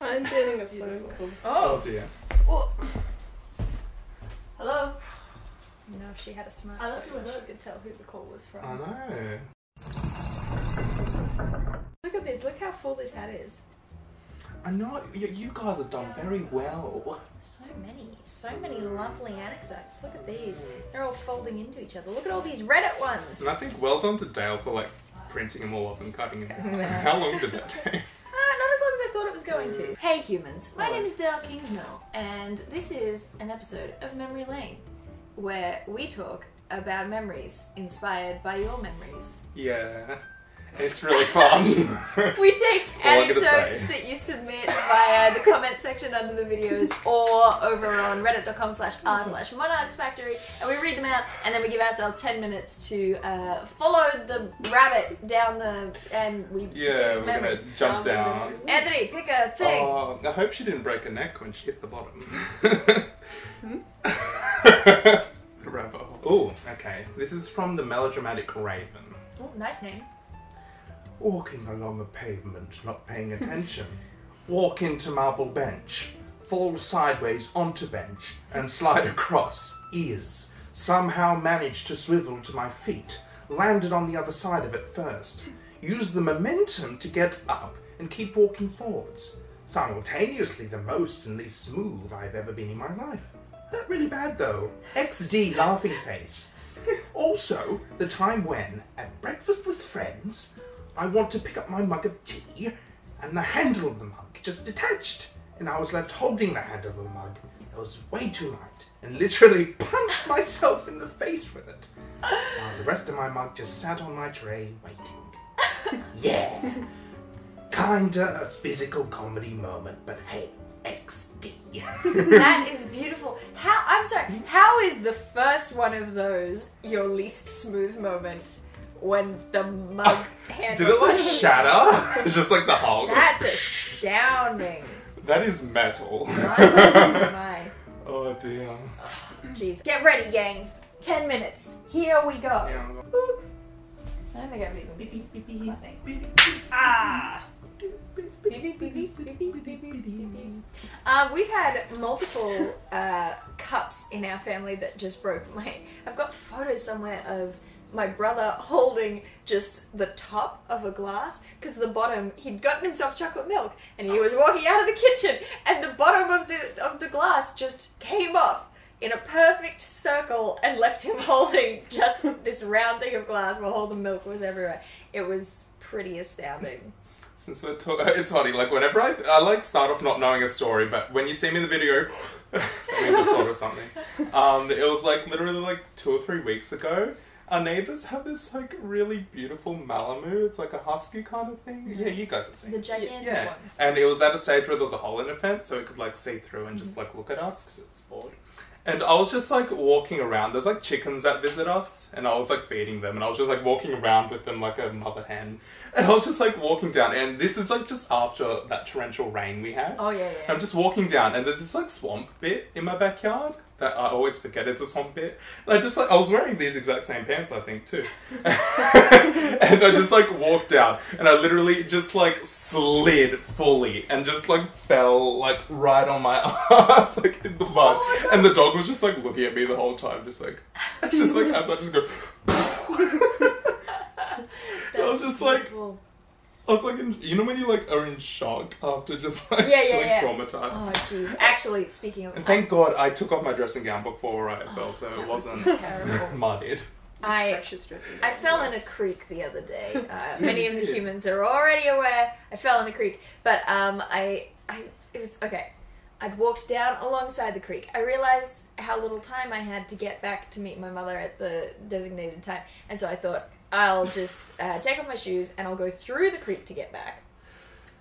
I'm getting a phone call. Oh dear. Oh. Hello? You know, if she had a smart I left you a phone, note. she could tell who the call was from. I know. Look at this. Look how full this hat is. I know. You guys have done very well. So many lovely anecdotes. Look at these. They're all folding into each other. Look at all these Reddit ones. And I think well done to Dale for like printing them all off and cutting them out. How long did that take? Not as long as I thought it was going to. Hey humans, my name is Dale Kingsmill, and this is an episode of Memory Lane, where we talk about memories inspired by your memories. Yeah. It's really fun. We take anecdotes that you submit via the comment section under the videos or over on reddit.com/r/MonarchsFactory, and we read them out, and then we give ourselves 10 minutes to follow the rabbit down the, and we we're gonna jump down. Anthony, pick a thing. Oh, I hope she didn't break her neck when she hit the bottom. Bravo. Oh, okay. This is from the melodramatic Raven. Oh, nice name. Walking along a pavement, not paying attention. Walk into marble bench. Fall sideways onto bench and slide across. Ears. Somehow managed to swivel to my feet. Landed on the other side of it first. Use the momentum to get up and keep walking forwards. Simultaneously the most and least smooth I've ever been in my life. Not really bad though. XD laughing face. Also, the time when, at breakfast with friends, I want to pick up my mug of tea, and the handle of the mug just detached, and I was left holding the handle of the mug. It was way too light, and literally punched myself in the face with it, while the rest of my mug just sat on my tray, waiting. Yeah, kinda a physical comedy moment, but hey, XD. That is beautiful. I'm sorry, how is the first one of those your least smooth moment? When the mug handle... Did it like shatter? It's just like the Hulk. That's astounding. That is metal. My. Oh dear. Jeez. Get ready, gang. 10 minutes. Here we go. Boop. I think I've even clapping. Ah! We've had multiple cups in our family that just broke. I've got photos somewhere of my brother holding just the top of a glass, because the bottom, he'd gotten himself chocolate milk and he was walking out of the kitchen and the bottom of the glass just came off in a perfect circle and left him holding just this round thing of glass while all the milk was everywhere. It was pretty astounding. Since we're it's funny, like whenever I like start off not knowing a story, but when you see me in the video, it means I've thought of something. It was like literally like 2 or 3 weeks ago. Our neighbours have this like really beautiful Malamu. It's like a husky kind of thing. Nice. Yeah, you guys have seen the gigantic ones. And it was at a stage where there was a hole in a fence, so it could like see through and just like look at us because it's bored. And I was just like walking around. There's like chickens that visit us, and I was like feeding them, and I was just like walking around with them like a mother hen. And I was just like walking down, and this is like just after that torrential rain we had. Oh yeah. I'm just walking down, and there's this like swamp bit in my backyard that I always forget is a swamp bit. And I just like, I was wearing these exact same pants, I think, too. And I just like walked down, and I literally just like slid fully and just like fell like right on my ass, like in the mud. Oh, and the dog was just like looking at me the whole time, just like as I just go. I was just beautiful. I was like, you know when you like are in shock after just like, traumatized? Oh jeez. Actually, speaking of... And thank God I took off my dressing gown before I fell, so it wasn't muddied. I fell in a creek the other day. Many of the humans are already aware I fell in a creek. But it was... Okay. I'd walked down alongside the creek. I realized how little time I had to get back to meet my mother at the designated time. And so I thought, I'll just take off my shoes and I'll go through the creek to get back,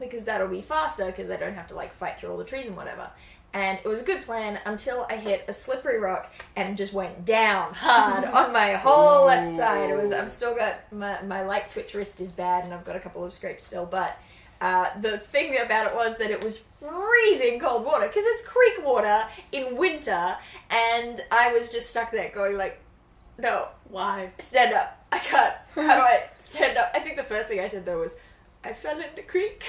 because that'll be faster because I don't have to like fight through all the trees and whatever. And it was a good plan until I hit a slippery rock and just went down hard on my whole left side. I've still got my light switch wrist is bad and I've got a couple of scrapes still, but the thing about it was that it was freezing cold water because it's creek water in winter, and I was just stuck there going like, no. Why? Stand up. I can't. How do I stand up? I think the first thing I said though was, I fell in the creek.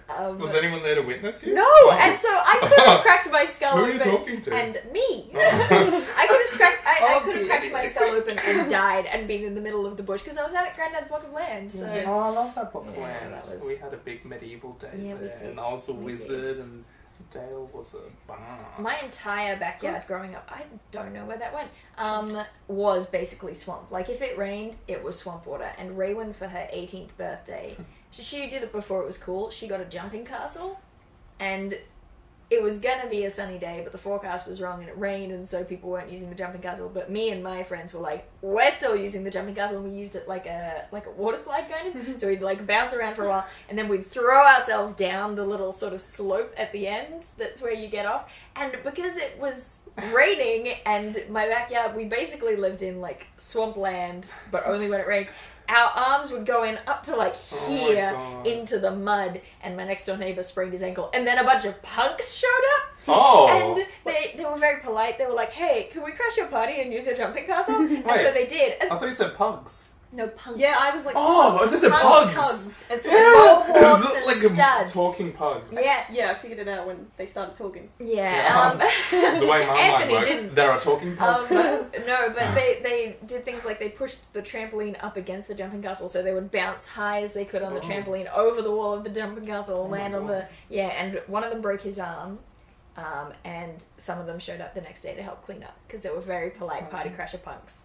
Was anyone there to witness you? No, and so I could have cracked my skull Who are open. you talking to? And me. I could have cracked my skull open and died and been in the middle of the bush because I was out at Granddad's block of land. So Oh, I love that block of Yeah, land. that was- We had a big medieval day Yeah, we there, did. and I was a We wizard, and Dale was a barn. my entire backyard growing up, I don't know where that went, was basically swamp. Like, if it rained, it was swamp water. And Raywin, for her 18th birthday, she did it before it was cool. She got a jumping castle, and it was gonna be a sunny day, but the forecast was wrong and it rained, and so people weren't using the jumping castle. But me and my friends were like, we're still using the jumping castle, and we used it like a water slide kind of. So we'd like bounce around for a while, and then we'd throw ourselves down the little sort of slope at the end. That's where you get off. And because it was raining and my backyard, we basically lived in like swampland, but only when it rained. Our arms would go in up to like here into the mud, and my next door neighbour sprained his ankle, and then a bunch of punks showed up. Oh! And they were very polite. They were like, "Hey, can we crash your party and use your jumping castle?" And so they did. I thought you said pugs. No, punks. Yeah, I was like, Oh, this is pugs! pugs. And so Mohawks and like studs. talking pugs. Yeah. I figured it out when they started talking. Yeah. The way my mind Anthony works, didn't. there are talking pugs. No, but they did things like they pushed the trampoline up against the jumping castle, so they would bounce high as they could on the trampoline over the wall of the jumping castle and land on the... Yeah, and one of them broke his arm, and some of them showed up the next day to help clean up, because they were very polite party crasher punks.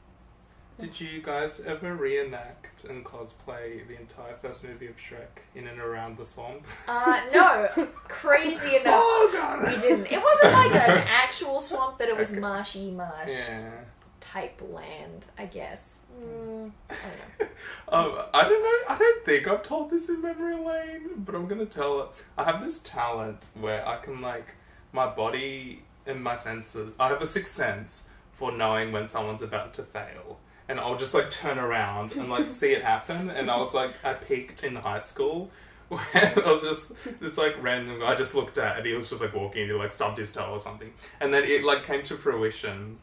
Did you guys ever reenact and cosplay the entire first movie of Shrek in and around the swamp? No. Crazy enough. Oh, God. We didn't. It wasn't like an actual swamp, but it was marshy marsh type land, I guess. I don't know. I don't know. I don't think I've told this in memory lane, but I'm gonna tell it. I have this talent where I can like my body and my senses. I have a sixth sense for knowing when someone's about to fail. And I'll just like turn around and like see it happen. And I was like, I peaked in high school when I was just this like random guy I just looked at, and he was just like walking, and he like stubbed his toe or something. And then it like came to fruition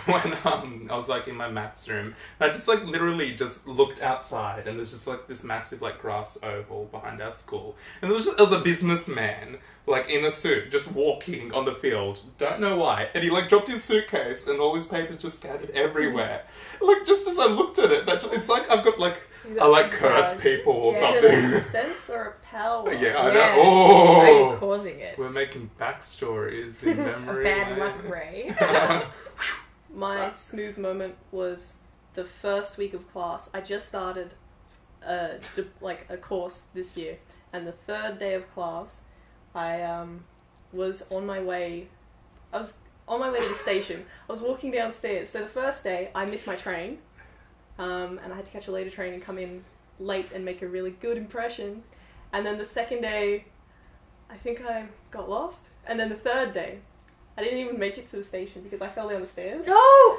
when I was like in my maths room. And I just like literally just looked outside, and there's just like this massive like grass oval behind our school. And there was a businessman like in a suit just walking on the field. Don't know why. And he like dropped his suitcase, and all his papers just scattered everywhere. Like just as I looked at it, it's like I've got like I like curse people or something. Is it a sense or a power? Yeah, I Yeah. know. Oh, Are you causing it? we're making backstories in memory. Bad lane. luck, Ray. My smooth moment was the first week of class. I just started a course this year, and the third day of class, I was on my way. I was on my way to the station. I was walking downstairs. So the first day, I missed my train, and I had to catch a later train and come in late and make a really good impression. And then the second day, I think I got lost. And then the third day, I didn't even make it to the station because I fell down the stairs. No!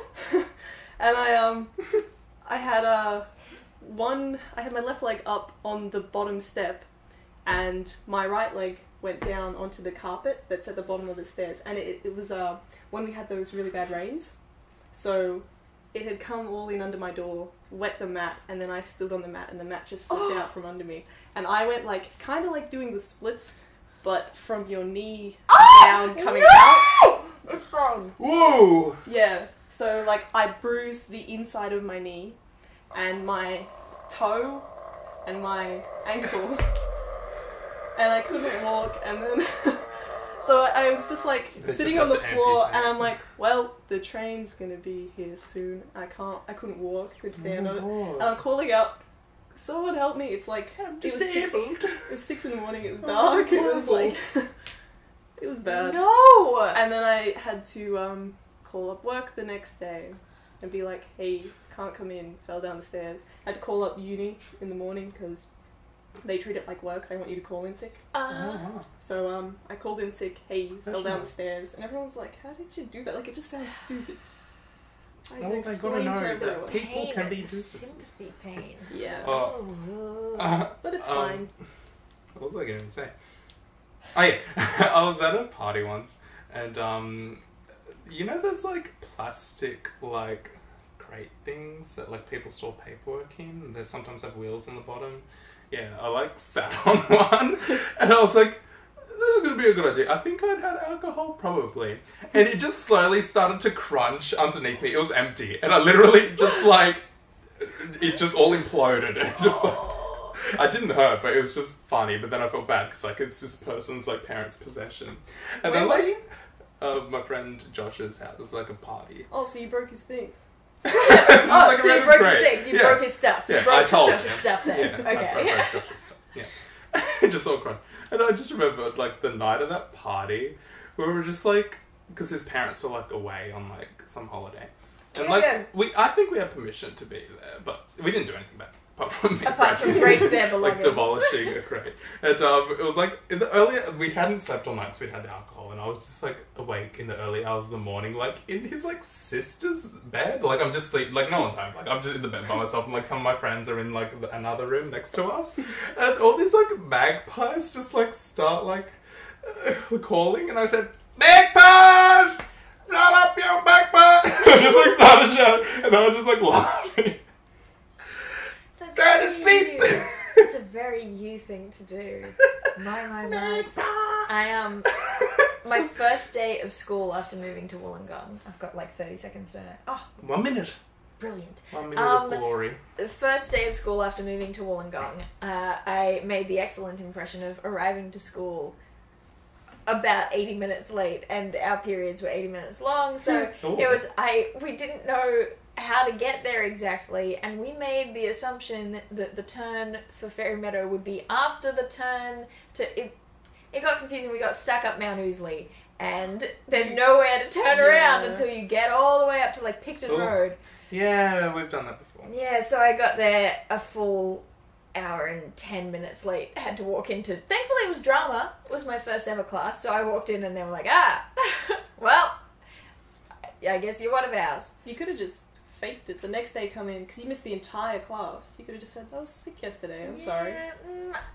And I had my left leg up on the bottom step, and my right leg went down onto the carpet that's at the bottom of the stairs. And it was when we had those really bad rains, so it had come all in under my door, wet the mat, and then I stood on the mat, and the mat just slipped out from under me, and I went like kind of like doing the splits, but from your knee down coming out. It's wrong. Whoa! Yeah, so like I bruised the inside of my knee and my toe and my ankle, and I couldn't walk, and then so I was just like sitting on the floor, and I'm like, well, the train's gonna be here soon. I couldn't walk, couldn't stand on it, and I'm calling out, someone help me. It's like, I'm it was disabled. It was 6 in the morning, it was dark, it was like, it was bad. No! And then I had to call up work the next day and be like, hey, can't come in, fell down the stairs. I had to call up uni in the morning because they treat it like work, they want you to call in sick. So I called in sick, hey, fell down the stairs, and everyone's like, how did you do that? Like, it just sounds stupid. I Oh, they gotta know that everyone. people Pain, can be the just... sympathy pain. Yeah, but it's fine. What was I going to say? Oh yeah, I was at a party once, and you know those like plastic like crate things that like people store paperwork in? They sometimes have wheels on the bottom, Yeah, I like sat on one, and I was like, this is going to be a good idea. I think I'd had alcohol, probably. And it just slowly started to crunch underneath me. It was empty. And I literally just like, it just all imploded. And just like, I didn't hurt, but it was just funny. But then I felt bad because like it's this person's like parents' possession. And then like, my friend Josh's house was like a party. Oh, so you broke his things. So you broke his things. You broke his stuff. Yeah, you broke I told Josh's him. stuff then. Yeah, Okay. I broke Josh's stuff. Yeah. It just all crunch. And I just remember, like, the night of that party, we were just, like, because his parents were, like, away on, like, some holiday. And, like, I think we had permission to be there, but we didn't do anything bad. Apart from break their like, belongings. demolishing a crate. And, it was, like, in the early, we hadn't slept all night, so we'd had alcohol, and I was just, like, awake in the early hours of the morning, like, in his, like, sister's bed. Like, I'm just sleeping, like, no one's home. Like, I'm just in the bed by myself, and, like, some of my friends are in, like, another room next to us. And all these, like, magpies just, like, start, like, calling, and I said, "Magpies! Shut up, you magpie!" I just, like, started shouting, and I was just, like, laughing. That's very you. It's a very you thing to do. My. My first day of school after moving to Wollongong. I've got like 30 seconds to know. Oh, 1 minute. Brilliant. 1 minute of glory. The first day of school after moving to Wollongong, I made the excellent impression of arriving to school about 80 minutes late, and our periods were 80 minutes long, so we didn't know how to get there exactly, and we made the assumption that the turn for Fairy Meadow would be after the turn to... It got confusing. We got stuck up Mount Ousley, and there's nowhere to turn around until you get all the way up to, like, Picton Road. Yeah, we've done that before. Yeah, so I got there a full hour and 10 minutes late. I had to walk into... Thankfully, it was drama. It was my first ever class, so I walked in and they were like, well, I guess you're one of ours. You could have just faked it the next day, come in, because you missed the entire class. You could have just said, I was sick yesterday, I'm sorry.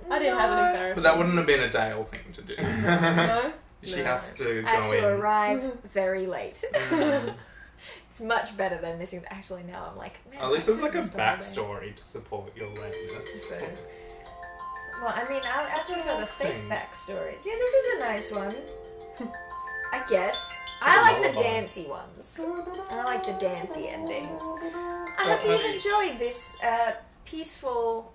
I didn't have an embarrassment. But that wouldn't have been a Dale thing to do. No? She has to go in. I have to arrive very late. It's much better than missing... Actually, now I'm like... Man, at least there's like a backstory to support your lateness. Well, I mean, I prefer the fake backstories. Yeah, this is a nice one. I guess. I like the dancey ones. I like the dancey endings. I hope you enjoyed this peaceful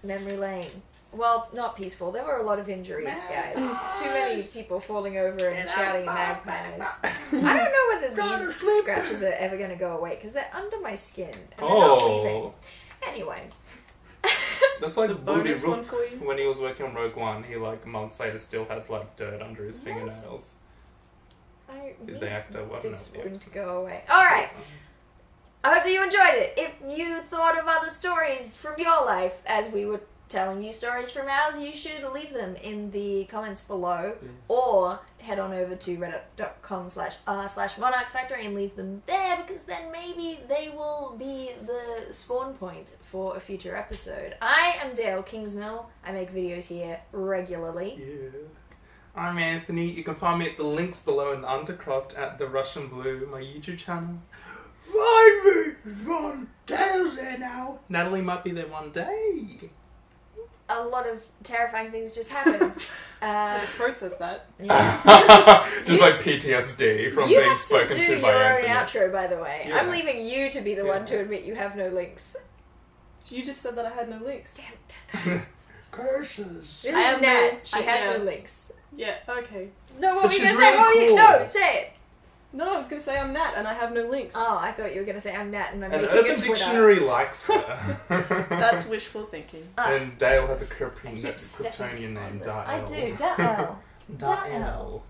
memory lane. Well, not peaceful. There were a lot of injuries, guys. Too many people falling over and shouting magpies. I don't know whether these scratches are ever going to go away, because they're under my skin. And they're not leaving. Anyway. That's like Woody Rook when he was working on Rogue One. He, like, months later still had, like, dirt under his fingernails. The actor, what? This one to go away. Alright. I hope that you enjoyed it. If you thought of other stories from your life as we were telling you stories from ours, you should leave them in the comments below, or head on over to reddit.com/r/MonarchsFactory and leave them there, because then maybe they will be the spawn point for a future episode. I am Dale Kingsmill. I make videos here regularly. Yeah. I'm Anthony. You can find me at the links below in the Undercroft at The Russian Blue, my YouTube channel. Find me! Ron Dale's there now. Natalie might be there one day. A lot of terrifying things just happened. Process that. Yeah. Just like PTSD from being spoken to by Anthony. You have to do your own outro, by the way. Yeah. I'm leaving you to be the one to admit you have no links. You just said that I had no links. Damn it. Curses. This is Nat. She has no links. Yeah, okay. No, what But were you she's going to say? What were really you... cool. No, say it. No, I was going to say I'm Nat and I have no links. Oh, I thought you were going to say I'm Nat and I'm An making Urban a Twitter. Dictionary likes her. That's wishful thinking. And Dale has a I keep stepping Kryptonian on name, it. Dael. I do, Dael. Dael.